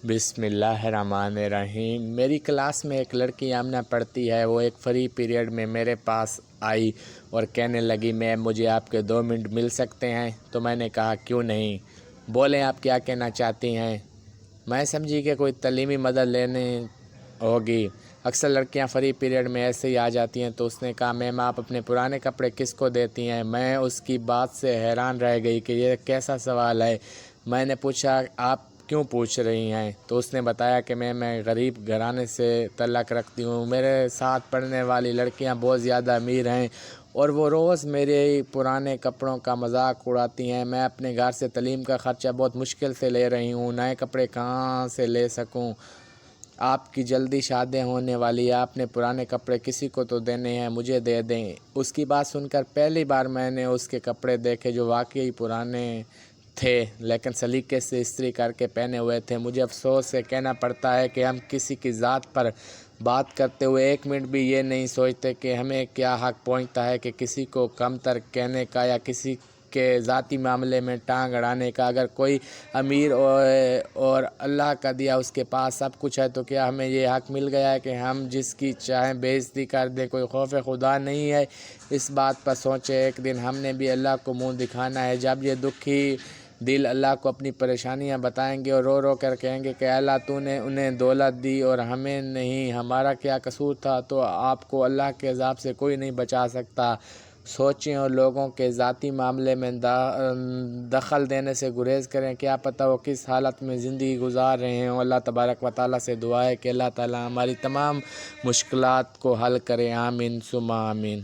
بسم اللہ الرحمن الرحیم۔ میری کلاس میں ایک لڑکی آمنہ پڑھتی ہے۔ وہ ایک فری پیریڈ میں میرے پاس آئی اور کہنے لگی میم مجھے آپ کے 2 منٹ مل سکتے ہیں؟ تو میں نے کہا کیوں نہیں، بولیں آپ کیا کہنا چاہتی ہیں۔ میں سمجھی کہ کوئی تعلیمی مدد لینے ہوگی، اکثر لڑکیاں فری پیریڈ میں ایسے ہی آ جاتی ہیں۔ تو اس نے کہا میم آپ اپنے پرانے کپڑے کس کو دیتی ہیں؟ میں اس کی بات سے حیران رہ گئی کہ یہ کیسا سوال ہے۔ میں نے پوچھا آپ کیوں پوچھ رہی ہیں؟ تو اس نے بتایا کہ میں غریب گھرانے سے تعلق رکھتی ہوں، میرے ساتھ پڑھنے والی لڑکیاں بہت زیادہ امیر ہیں اور وہ روز میرے پرانے کپڑوں کا مذاق اڑاتی ہیں۔ میں اپنے گھر سے تعلیم کا خرچہ بہت مشکل سے لے رہی ہوں، نئے کپڑے کہاں سے لے سکوں؟ آپ کی جلدی شادی ہونے والی ہے، آپ نے پرانے کپڑے کسی کو تو دینے ہیں، مجھے دے دیں۔ اس کی بات سن کر پہلی بار میں نے اس کے کپڑے دیکھے جو واقعی پرانے تھے لیکن سلیقے سے استری کر کے پہنے ہوئے تھے۔ مجھے افسوس سے کہنا پڑتا ہے کہ ہم کسی کی ذات پر بات کرتے ہوئے 1 منٹ بھی یہ نہیں سوچتے کہ ہمیں کیا حق پہنچتا ہے کہ کسی کو کمتر کہنے کا یا کسی کے ذاتی معاملے میں ٹانگ اڑانے کا۔ اگر کوئی امیر اور اللہ کا دیا اس کے پاس سب کچھ ہے تو کیا ہمیں یہ حق مل گیا ہے کہ ہم جس کی چاہیں بے عزتی کر دیں؟ کوئی خوف خدا نہیں ہے؟ اس بات پر سوچیں، ایک دن ہم نے بھی اللہ کو منہ دکھانا ہے۔ جب یہ دکھی دل اللہ کو اپنی پریشانیاں بتائیں گے اور رو رو کر کہیں گے کہ اللہ تو نے انہیں دولت دی اور ہمیں نہیں، ہمارا کیا قصور تھا؟ تو آپ کو اللہ کے عذاب سے کوئی نہیں بچا سکتا۔ سوچیں اور لوگوں کے ذاتی معاملے میں دخل دینے سے گریز کریں، کیا پتہ وہ کس حالت میں زندگی گزار رہے ہوں۔ اللہ تبارک و تعالیٰ سے دعا ہے کہ اللہ تعالیٰ ہماری تمام مشکلات کو حل کرے، آمین ثم آمین۔